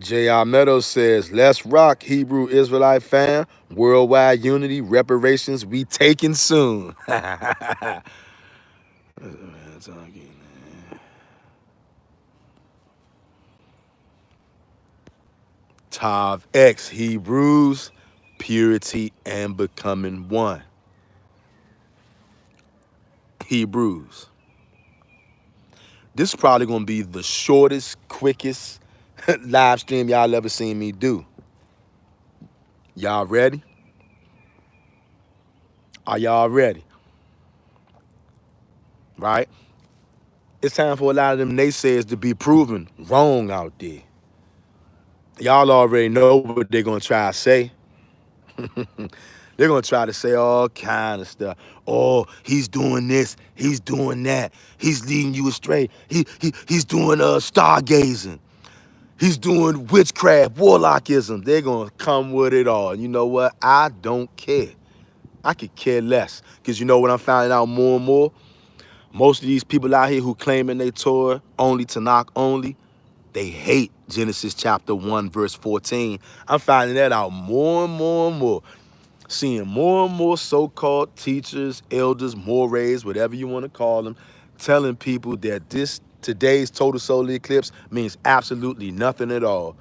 J.R. Meadows says, let's rock, Hebrew Israelite fam. Worldwide unity, reparations, we taking soon. Tav X, Hebrews, purity and becoming one. Hebrews. This is probably going to be the shortest, quickest live stream y'all ever seen me do. Y'all ready? Are y'all ready? Right? It's time for a lot of them naysayers to be proven wrong out there. Y'all already know what they're going to try to say. They're going to try to say all kind of stuff. Oh, he's doing this. He's doing that. He's leading you astray. He's doing stargazing. He's doing witchcraft, warlockism. They're going to come with it all. And you know what? I don't care. I could care less. Because you know what I'm finding out more and more? Most of these people out here who claiming they Torah only to knock only, they hate Genesis chapter 1, verse 14. I'm finding that out more and more and more. Seeing more and more so-called teachers, elders, mores, whatever you want to call them, telling people that today's total solar eclipse means absolutely nothing at all.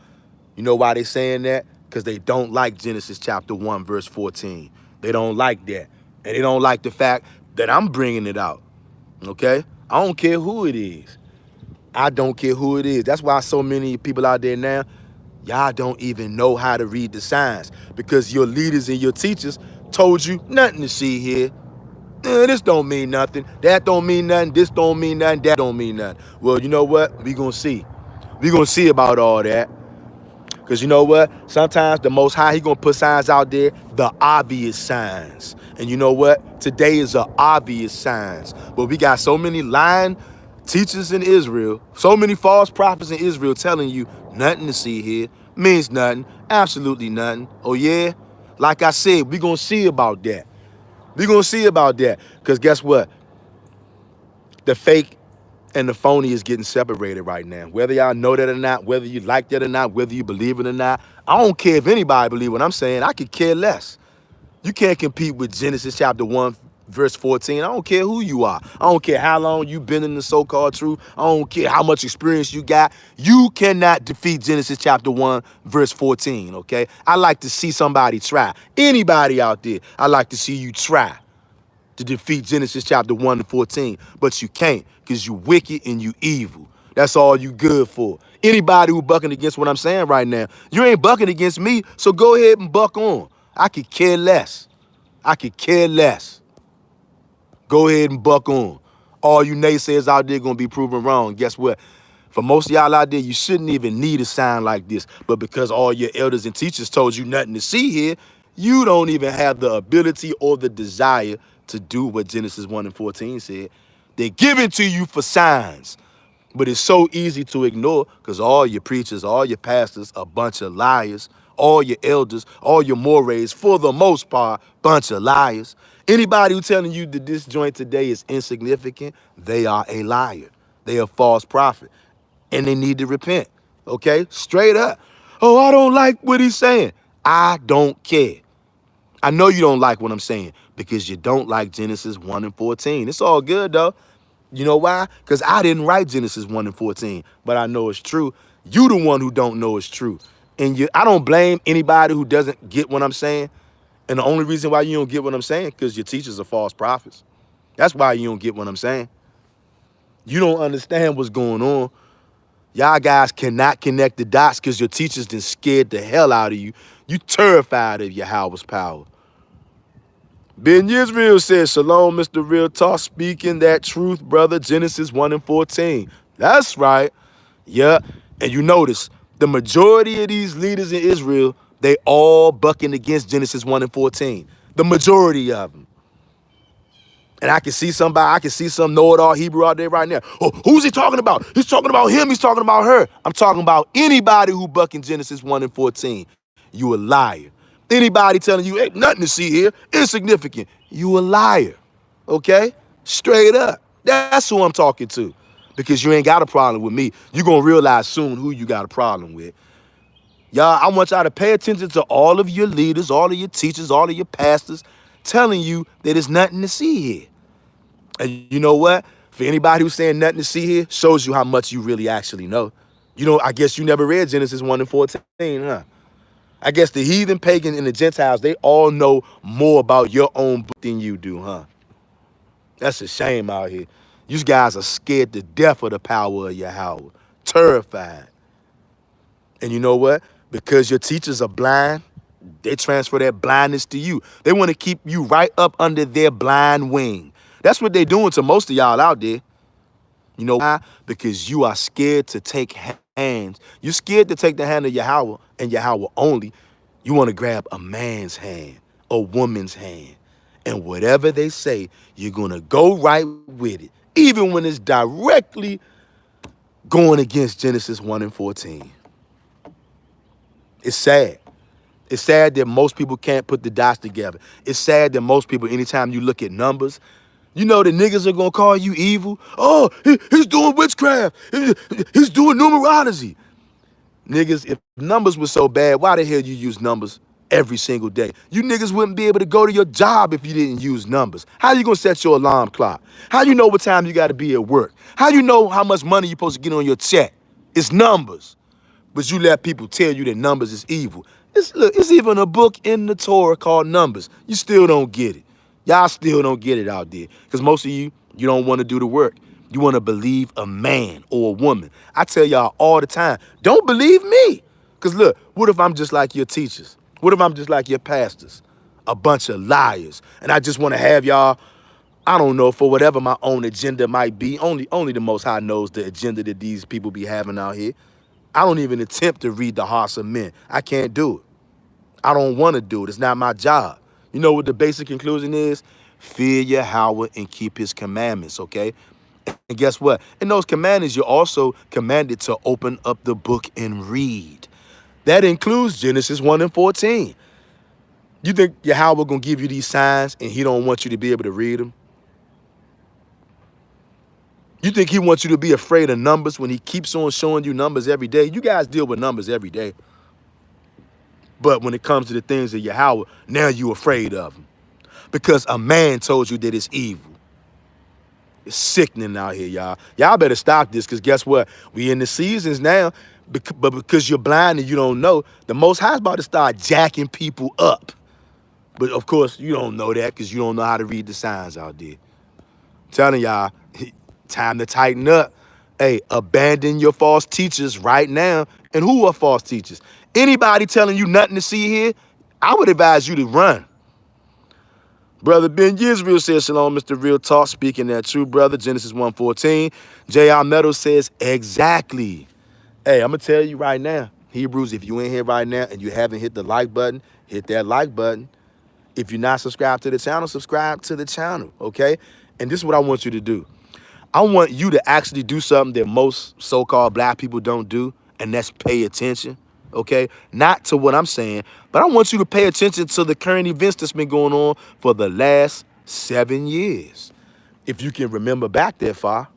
You know why they saying that? Because they don't like Genesis chapter 1, verse 14. They don't like that. And they don't like the fact that I'm bringing it out. Okay? I don't care who it is. I don't care who it is. That's why so many people out there now, y'all don't even know how to read the signs because your leaders and your teachers told you nothing to see here. This don't mean nothing. That don't mean nothing. This don't mean nothing. That don't mean nothing. Well, you know what? We gonna see. We gonna see about all that. Because you know what? Sometimes the Most High, he gonna put signs out there, the obvious signs. And you know what? Today is the obvious signs. But we got so many lying teachers in Israel, so many false prophets in Israel telling you nothing to see here, means nothing, absolutely nothing. Oh yeah? Like I said, we gonna see about that. We gonna see about that. Because guess what? The fake and the phony is getting separated right now. Whether y'all know that or not, whether you like that or not, whether you believe it or not, I don't care if anybody believe what I'm saying. I could care less. You can't compete with Genesis chapter 1, verse 14. I don't care who you are. I don't care how long you've been in the so-called truth. I don't care how much experience you got. You cannot defeat Genesis chapter 1, verse 14, okay? I like to see somebody try. Anybody out there, I like to see you try to defeat Genesis chapter 1 and 14. But you can't because you wicked and you evil. That's all you good for. Anybody who bucking against what I'm saying right now, you ain't bucking against me, so go ahead and buck on. I could care less. I could care less. Go ahead and buck on. All you naysayers out there gonna be proven wrong. Guess what? For most of y'all out there, you shouldn't even need a sign like this. But because all your elders and teachers told you nothing to see here, you don't even have the ability or the desire to do what Genesis 1 and 14 said. They're given to you for signs. But it's so easy to ignore because all your preachers, all your pastors, a bunch of liars. All your elders, all your mores, for the most part, bunch of liars. Anybody who telling you that this joint today is insignificant, they are a liar. They are a false prophet. And they need to repent. Okay? Straight up. Oh, I don't like what he's saying. I don't care. I know you don't like what I'm saying because you don't like Genesis 1 and 14. It's all good, though. You know why? Because I didn't write Genesis 1 and 14, but I know it's true. You the one who don't know it's true. And I don't blame anybody who doesn't get what I'm saying. And the only reason why you don't get what I'm saying, because your teachers are false prophets. That's why you don't get what I'm saying. You don't understand what's going on. Y'all guys cannot connect the dots because your teachers done scared the hell out of you. You terrified of Yahweh's power. Ben Yisrael says, Shalom, Mr. Real Talk, speaking that truth, brother, Genesis 1 and 14. That's right. Yeah. And you notice, the majority of these leaders in Israel, they all bucking against Genesis 1 and 14. The majority of them. And I can see some know-it-all Hebrew out there right now. Oh, who's he talking about? He's talking about him. He's talking about her. I'm talking about anybody who bucking Genesis 1 and 14. You a liar. Anybody telling you ain't nothing to see here, insignificant, you a liar. Okay? Straight up. That's who I'm talking to. Because you ain't got a problem with me. You're going to realize soon who you got a problem with. Y'all, I want y'all to pay attention to all of your leaders, all of your teachers, all of your pastors telling you that there's nothing to see here. And you know what? For anybody who's saying nothing to see here, shows you how much you really actually know. You know, I guess you never read Genesis 1 and 14, huh? I guess the heathen, pagan, and the Gentiles, they all know more about your own book than you do, huh? That's a shame out here. You guys are scared to death of the power of Yahweh. Terrified. And you know what? Because your teachers are blind, they transfer that blindness to you. They want to keep you right up under their blind wing. That's what they're doing to most of y'all out there. You know why? Because you are scared to take hands. You're scared to take the hand of Yahweh and Yahweh only. You want to grab a man's hand, a woman's hand. And whatever they say, you're going to go right with it, even when it's directly going against Genesis 1 and 14. It's sad. It's sad that most people can't put the dots together. It's sad that most people, anytime you look at numbers, you know the niggas are gonna call you evil. Oh, he's doing witchcraft. He's doing numerology. Niggas, if numbers were so bad, why the hell you use numbers every single day? You niggas wouldn't be able to go to your job if you didn't use numbers. How you gonna set your alarm clock? How you know what time you gotta be at work? How you know how much money you're supposed to get on your check? It's numbers. But you let people tell you that numbers is evil. Look, it's even a book in the Torah called Numbers. You still don't get it. Y'all still don't get it out there. Because most of you don't want to do the work. You want to believe a man or a woman. I tell y'all all the time, don't believe me. Because look, what if I'm just like your teachers? What if I'm just like your pastors? A bunch of liars. And I just want to have y'all, I don't know, for whatever my own agenda might be. Only the Most High knows the agenda that these people be having out here. I don't even attempt to read the hearts of men. I can't do it. I don't want to do it. It's not my job. You know what the basic conclusion is? Fear Yahweh and keep his commandments, okay? And guess what? In those commandments, you're also commanded to open up the book and read. That includes Genesis 1 and 14. You think Yahweh gonna give you these signs and he don't want you to be able to read them? You think he wants you to be afraid of numbers when he keeps on showing you numbers every day? You guys deal with numbers every day. But when it comes to the things of Yahweh, now you're afraid of them. Because a man told you that it's evil. It's sickening out here, y'all. Y'all better stop this, because guess what? We in the seasons now, but because you're blind and you don't know, the Most High's about to start jacking people up. But of course, you don't know that because you don't know how to read the signs out there. I'm telling y'all, time to tighten up. Hey, abandon your false teachers right now. And who are false teachers? Anybody telling you nothing to see here, I would advise you to run. Brother Ben Yisrael says, shalom, Mr. Real Talk, speaking that true, brother. Genesis 1:14. J.R. Meadows says, exactly. Hey, I'm going to tell you right now, Hebrews, if you in here right now and you haven't hit the like button, hit that like button. If you're not subscribed to the channel, subscribe to the channel, okay? And this is what I want you to do. I want you to actually do something that most so-called black people don't do, and that's pay attention, okay? Not to what I'm saying, but I want you to pay attention to the current events that's been going on for the last 7 years. If you can remember back that far.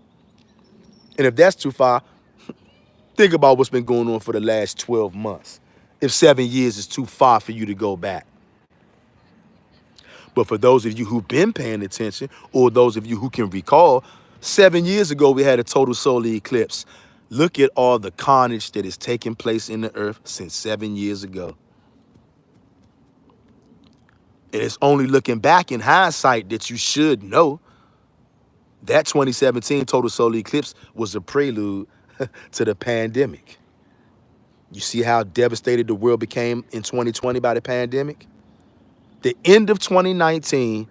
And if that's too far, think about what's been going on for the last 12 months. If 7 years is too far for you to go back. But for those of you who've been paying attention, or those of you who can recall, 7 years ago, we had a total solar eclipse. Look at all the carnage that is taking place in the earth since 7 years ago. And it's only looking back in hindsight that you should know that 2017 total solar eclipse was a prelude to the pandemic. You see how devastated the world became in 2020 by the pandemic? The end of 2019,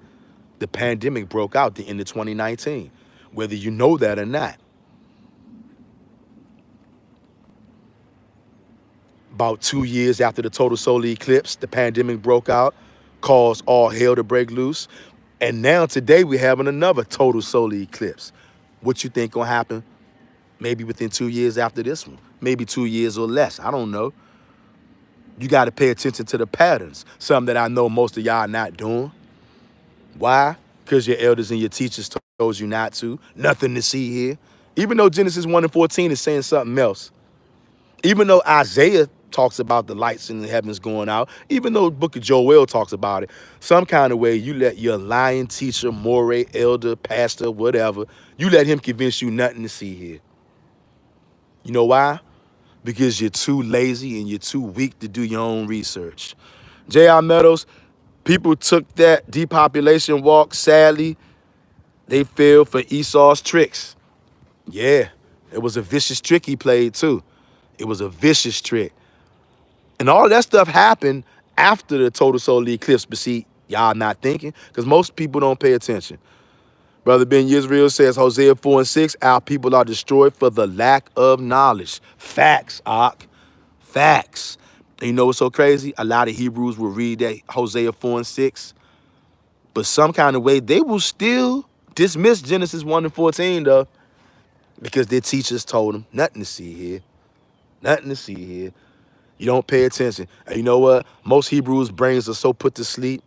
the pandemic broke out the end of 2019, whether you know that or not. About 2 years after the total solar eclipse, the pandemic broke out, caused all hell to break loose. And now today we're having another total solar eclipse. What you think gonna happen? Maybe within 2 years after this one, maybe 2 years or less, I don't know. You gotta pay attention to the patterns, something that I know most of y'all not doing. Why? Because your elders and your teachers told you not to. Nothing to see here. Even though Genesis 1 and 14 is saying something else. Even though Isaiah talks about the lights in the heavens going out, even though the book of Joel talks about it. Some kind of way, you let your lying teacher, moray, elder, pastor, whatever, you let him convince you nothing to see here. You know why? Because you're too lazy and you're too weak to do your own research. J.R. Meadows, people took that depopulation walk. Sadly, they fell for Esau's tricks. Yeah, it was a vicious trick he played too. It was a vicious trick. And all that stuff happened after the total solar eclipse. But see, y'all not thinking, because most people don't pay attention. Brother Ben Yisrael says, Hosea 4 and 6, our people are destroyed for the lack of knowledge. Facts, Ak. Facts. And you know what's so crazy? A lot of Hebrews will read that Hosea 4 and 6, but some kind of way they will still dismiss Genesis 1 and 14, though, because their teachers told them nothing to see here. Nothing to see here. You don't pay attention. And you know what? Most Hebrews' brains are so put to sleep.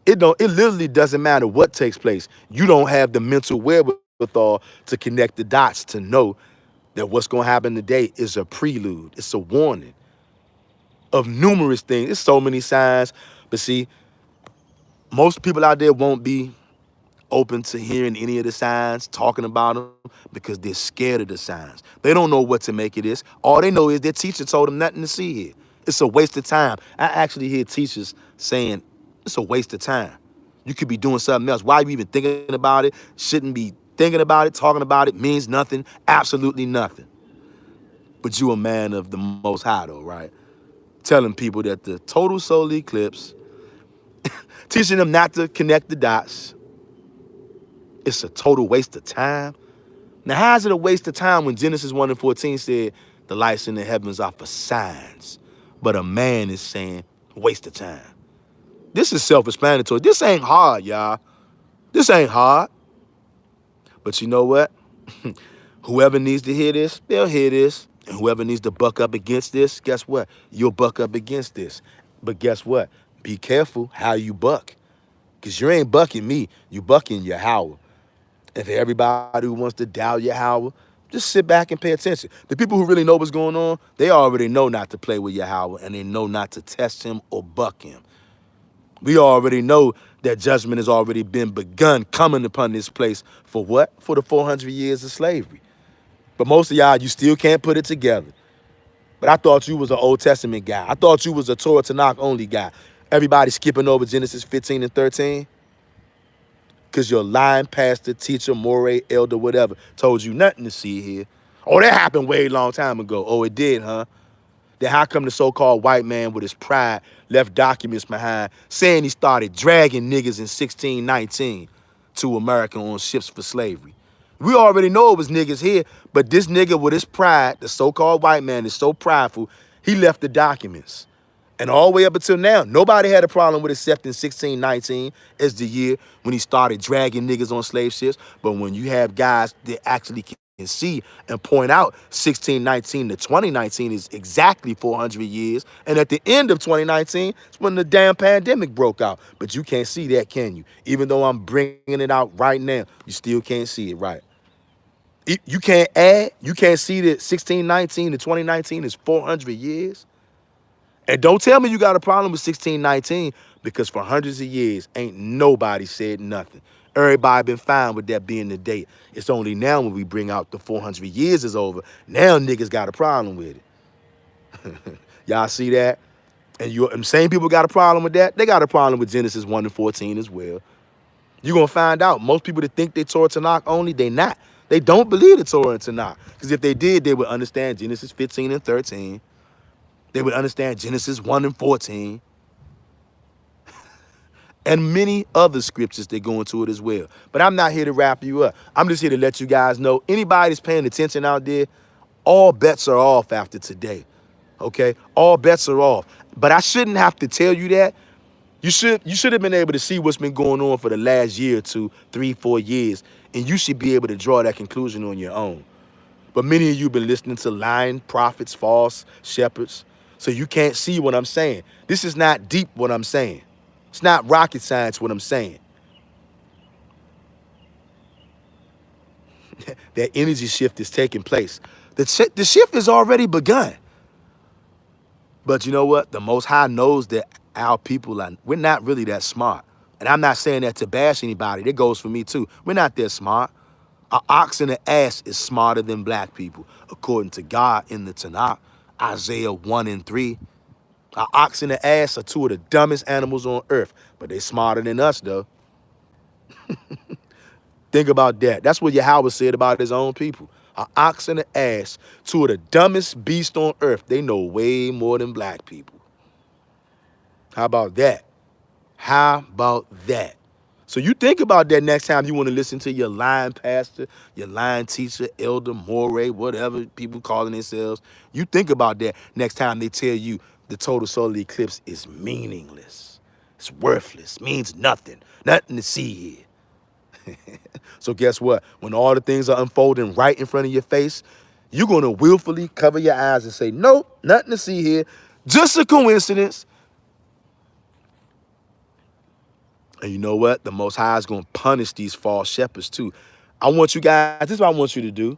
It literally doesn't matter what takes place. You don't have the mental wherewithal to connect the dots to know that what's going to happen today is a prelude. It's a warning of numerous things. There's so many signs. But see, most people out there won't be open to hearing any of the signs, talking about them, because they're scared of the signs. They don't know what to make of this. All they know is their teacher told them nothing to see here. It's a waste of time. I actually hear teachers saying, it's a waste of time. You could be doing something else. Why are you even thinking about it? Shouldn't be thinking about it, talking about it, means nothing, absolutely nothing. But you a man of the Most High, though, right? Telling people that the total solar eclipse, teaching them not to connect the dots, it's a total waste of time. Now, how is it a waste of time when Genesis 1 and 14 said the lights in the heavens are for signs, but a man is saying waste of time? This is self-explanatory. This ain't hard, y'all. This ain't hard. But you know what? Whoever needs to hear this, they'll hear this. And whoever needs to buck up against this, guess what? You'll buck up against this. But guess what? Be careful how you buck. Because you ain't bucking me. You bucking Yahweh. And for everybody who wants to doubt Yahweh, just sit back and pay attention. The people who really know what's going on, they already know not to play with Yahweh, and they know not to test him or buck him. We already know that judgment has already been begun coming upon this place for what? For the 400 years of slavery. But most of y'all, you still can't put it together. But I thought you was an Old Testament guy. I thought you was a Torah Tanakh only guy. Everybody skipping over Genesis 15 and 13 because your lying pastor, teacher, moray, elder, whatever, told you nothing to see here. Oh, that happened way long time ago. Oh, it did, huh? Then how come the so-called white man with his pride left documents behind saying he started dragging niggas in 1619 to America on ships for slavery? We already know it was niggas here, but this nigga with his pride, the so-called white man, is so prideful, he left the documents. And all the way up until now, nobody had a problem with accepting 1619 as the year when he started dragging niggas on slave ships. But when you have guys that actually can see and point out 1619 to 2019 is exactly 400 years. And at the end of 2019, it's when the damn pandemic broke out. But you can't see that, can you? Even though I'm bringing it out right now, you still can't see it, right? You can't add, you can't see that 1619 to 2019 is 400 years. And don't tell me you got a problem with 1619, because for hundreds of years, ain't nobody said nothing. Everybody been fine with that being the date. It's only now when we bring out the 400 years is over, now niggas got a problem with it. Y'all see that? And them same people got a problem with that, they got a problem with Genesis 1 and 14 as well. You're going to find out. Most people that think they Torah Tanakh only, they not. They don't believe the Torah and Tanakh. Because if they did, they would understand Genesis 15 and 13. They would understand Genesis 1 and 14. And many other scriptures that go into it as well. But I'm not here to wrap you up. I'm just here to let you guys know, anybody that's paying attention out there, all bets are off after today. Okay? All bets are off. But I shouldn't have to tell you that. You should have been able to see what's been going on for the last year or two, 3, 4 years, and you should be able to draw that conclusion on your own. But many of you been listening to lying prophets, false shepherds, so you can't see what I'm saying. This is not deep what I'm saying. It's not rocket science what I'm saying. That energy shift is taking place. The shift has already begun. But you know what? The Most High knows that our people we're not really that smart. And I'm not saying that to bash anybody. That goes for me too. We're not that smart. An ox and an ass is smarter than black people, according to God in the Tanakh, Isaiah 1 and 3. An ox and an ass are two of the dumbest animals on earth, but they smarter than us, though. Think about that. That's what Yahweh said about his own people. An ox and an ass, two of the dumbest beasts on earth. They know way more than black people. How about that? How about that? So you think about that next time you want to listen to your lying pastor, your lying teacher, elder, moray, whatever people calling themselves. You think about that next time they tell you the total solar eclipse is meaningless. It's worthless, means nothing, nothing to see here. So guess what? When all the things are unfolding right in front of your face, you're going to willfully cover your eyes and say, nope, nothing to see here. Just a coincidence. And you know what? The Most High is going to punish these false shepherds too. I want you guys, this is what I want you to do.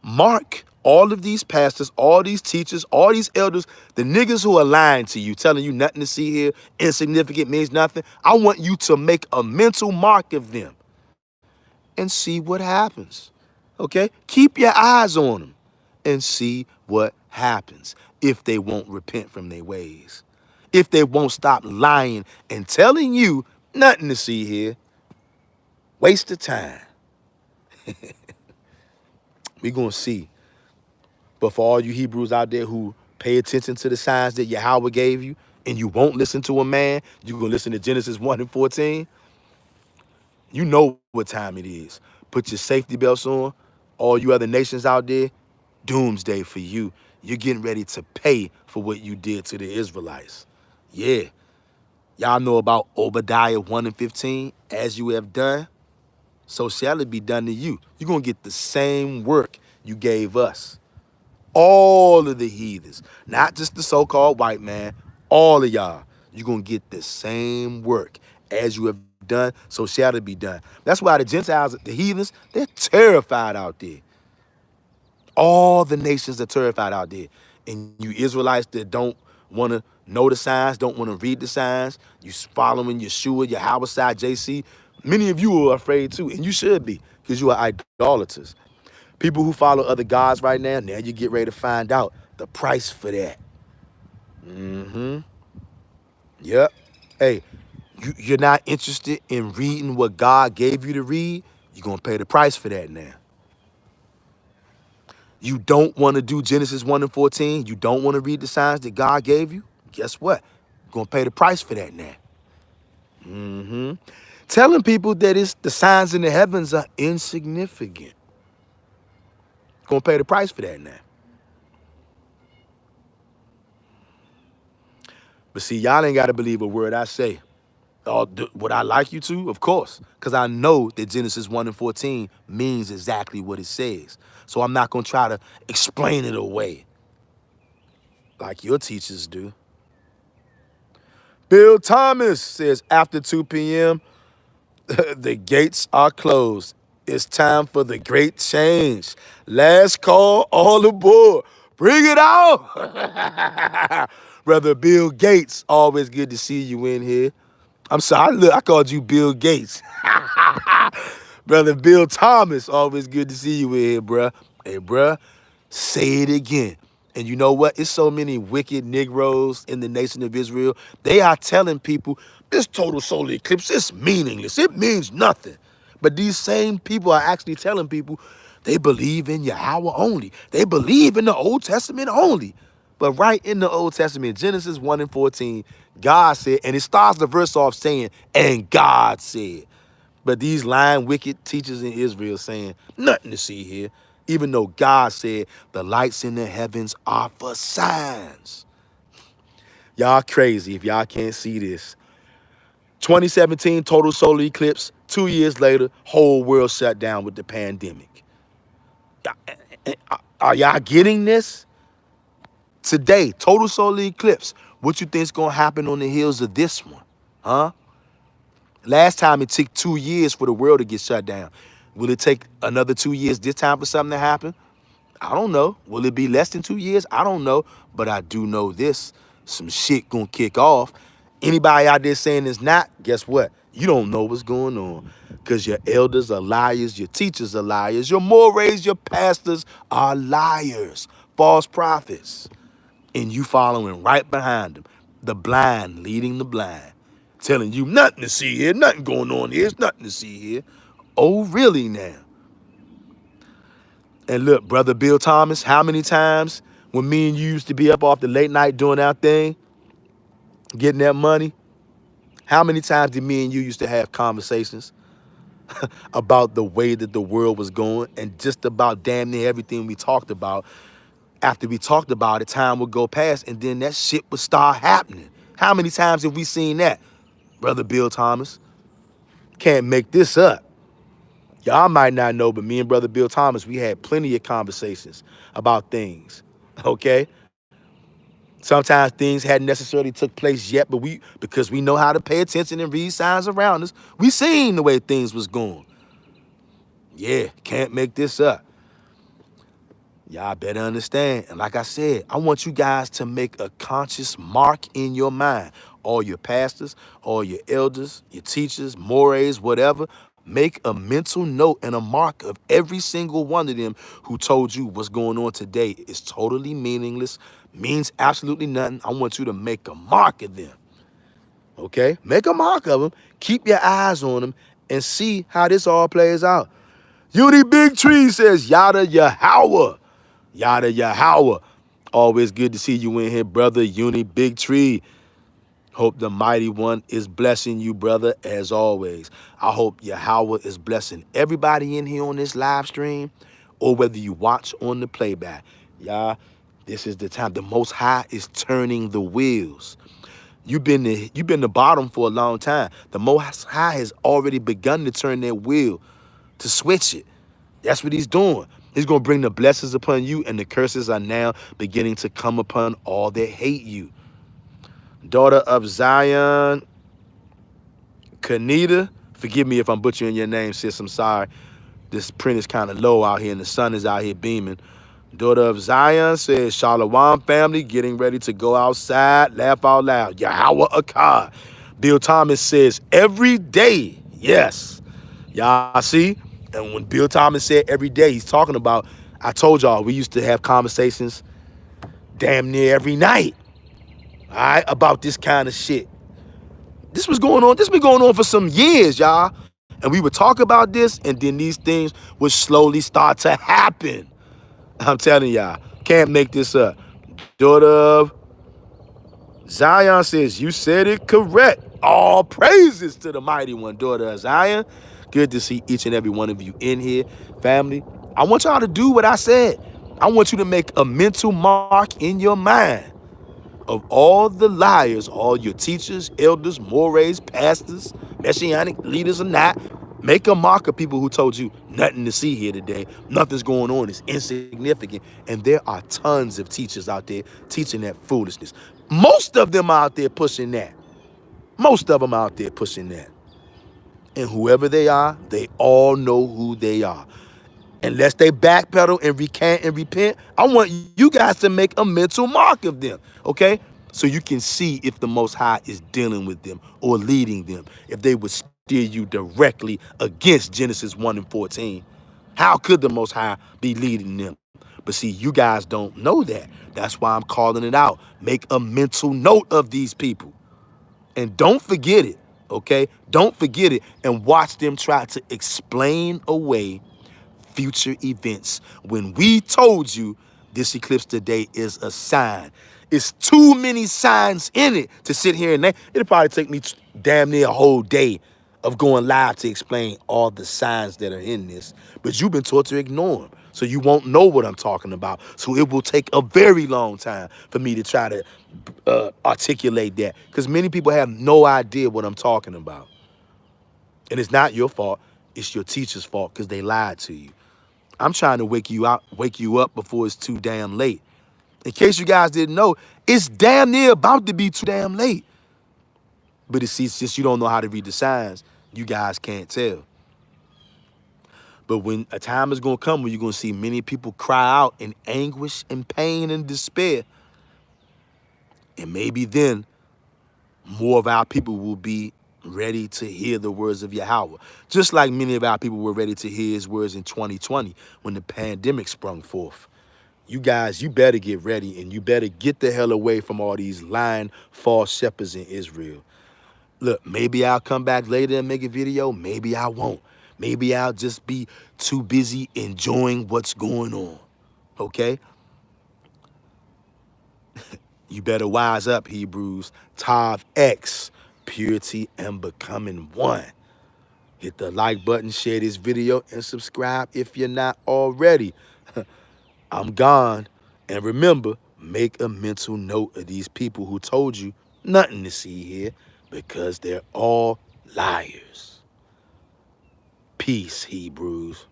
Mark all of these pastors, all these teachers, all these elders, the niggas who are lying to you, telling you nothing to see here, insignificant, means nothing. I want you to make a mental mark of them and see what happens. Okay? Keep your eyes on them and see what happens if they won't repent from their ways. If they won't stop lying and telling you nothing to see here. Waste of time. We're going to see. But for all you Hebrews out there who pay attention to the signs that Yahweh gave you and you won't listen to a man, you're going to listen to Genesis 1 and 14. You know what time it is. Put your safety belts on. All you other nations out there, doomsday for you. You're getting ready to pay for what you did to the Israelites. Yeah. Y'all know about Obadiah 1 and 15. As you have done, so shall it be done to you. You're going to get the same work you gave us. All of the heathens, not just the so-called white man, all of y'all, you're going to get the same work. As you have done, so shall it be done. That's why the Gentiles, the heathens, they're terrified out there. All the nations are terrified out there. And you Israelites that don't want to know the signs, don't want to read the signs, you following Yeshua, your Hawashai, JC, many of you are afraid too, and you should be, because you are idolaters. People who follow other gods right now, now you get ready to find out the price for that. Yep. Hey, you're not interested in reading what God gave you to read, you're going to pay the price for that now. You don't want to do Genesis 1 and 14. You don't want to read the signs that God gave you. Guess what? You're going to pay the price for that now. Telling people that it's the signs in the heavens are insignificant. Going to pay the price for that now. But see, y'all ain't got to believe a word I say. Would I like you to? Of course. Because I know that Genesis 1 and 14 means exactly what it says. So I'm not going to try to explain it away like your teachers do. Bill Thomas says after 2 p.m., the gates are closed. It's time for the great change. Last call, all aboard. Bring it out. Brother Bill Gates, always good to see you in here. I'm sorry, look, I called you Bill Gates. Brother Bill Thomas, always good to see you in here, bruh. Hey, bruh, say it again. And you know what? It's so many wicked Negroes in the nation of Israel. They are telling people this total solar eclipse is meaningless. It means nothing. But these same people are actually telling people they believe in Yahweh only. They believe in the Old Testament only. But right in the Old Testament, Genesis 1 and 14, God said, and it starts the verse off saying, and God said. But these lying, wicked teachers in Israel saying, nothing to see here, even though God said the lights in the heavens are for signs. Y'all crazy if y'all can't see this. 2017 total solar eclipse, 2 years later, whole world shut down with the pandemic. Are y'all getting this? Today, total solar eclipse. What you think's gonna happen on the heels of this one? Huh? Last time it took 2 years for the world to get shut down. Will it take another 2 years this time for something to happen? I don't know. Will it be less than 2 years? I don't know. But I do know this. Some shit gonna kick off. Anybody out there saying it's not, guess what? You don't know what's going on. Because your elders are liars, your teachers are liars, your mores, your pastors are liars, false prophets. And you following right behind them. The blind leading the blind. Telling you nothing to see here, nothing going on here, it's nothing to see here. Oh, really now? And look, brother Bill Thomas, how many times when me and you used to be up off the late night doing our thing, getting that money, how many times did me and you used to have conversations about the way that the world was going and just about damn near everything we talked about? After we talked about it, time would go past and then that shit would start happening. How many times have we seen that? Brother Bill Thomas, can't make this up. Y'all might not know, but me and Brother Bill Thomas, we had plenty of conversations about things, okay? Sometimes things hadn't necessarily took place yet, but because we know how to pay attention and read signs around us, we seen the way things was going. Yeah, can't make this up. Y'all better understand. And like I said, I want you guys to make a conscious mark in your mind. All your pastors, all your elders, your teachers, mores, whatever. Make a mental note and a mark of every single one of them who told you what's going on today is totally meaningless, means absolutely nothing. I want you to make a mark of them. Okay? Make a mark of them. Keep your eyes on them and see how this all plays out. Uni Big Tree says, Yada Yahweh. Yada Yahweh. Always good to see you in here, brother. Uni Big Tree. Hope the mighty one is blessing you, brother, as always. I hope Yahweh is blessing everybody in here on this live stream, or whether you watch on the playback. Y'all, this is the time. The Most High is turning the wheels. You've been the bottom for a long time. The Most High has already begun to turn that wheel, to switch it. That's what he's doing. He's going to bring the blessings upon you, and the curses are now beginning to come upon all that hate you. Daughter of Zion, Kanita, forgive me if I'm butchering your name, sis. I'm sorry. This print is kind of low out here, and the sun is out here beaming. Daughter of Zion says, Shalom family, getting ready to go outside. Laugh out loud. Yahweh Akkad. Bill Thomas says, every day. Yes. Y'all see? And when Bill Thomas said every day, he's talking about, I told y'all, we used to have conversations damn near every night, all right, about this kind of shit. This was going on. This been going on for some years, y'all. And we would talk about this, and then these things would slowly start to happen. I'm telling y'all, can't make this up. Daughter of Zion says, you said it correct. All praises to the mighty one, daughter of Zion. Good to see each and every one of you in here, family. I want y'all to do what I said. I want you to make a mental mark in your mind of all the liars, all your teachers, elders, mores, pastors, messianic leaders or not. Make a mark of people who told you nothing to see here today. Nothing's going on. It's insignificant. And there are tons of teachers out there teaching that foolishness. Most of them out there pushing that. Most of them out there pushing that. And whoever they are, they all know who they are. Unless they backpedal and recant and repent, I want you guys to make a mental mark of them, okay? So you can see if the Most High is dealing with them or leading them, if they would steer you directly against Genesis 1 and 14. How could the Most High be leading them? But see, you guys don't know that. That's why I'm calling it out. Make a mental note of these people. And don't forget it, okay? Don't forget it and watch them try to explain away future events when we told you this eclipse today is a sign. It's too many signs in it to sit here and it'll probably take me damn near a whole day of going live to explain all the signs that are in this, but you've been taught to ignore them, so you won't know what I'm talking about. So it will take a very long time for me to try to articulate that, because many people have no idea what I'm talking about. And it's not your fault, it's your teacher's fault, because they lied to you. I'm trying to wake you up before it's too damn late. In case you guys didn't know, it's damn near about to be too damn late. But since you don't know how to read the signs, you guys can't tell. But when a time is going to come when you're going to see many people cry out in anguish and pain and despair, and maybe then more of our people will be ready to hear the words of Yahweh. Just like many of our people were ready to hear his words in 2020 when the pandemic sprung forth. You guys, you better get ready, and you better get the hell away from all these lying false shepherds in Israel. Look, maybe I'll come back later and make a video. Maybe I won't. Maybe I'll just be too busy enjoying what's going on. Okay? You better wise up, Hebrews. Tav X, purity and becoming one. Hit the like button, share this video, and subscribe if you're not already. I'm gone. And remember, make a mental note of these people who told you nothing to see here, because they're all liars. Peace, Hebrews.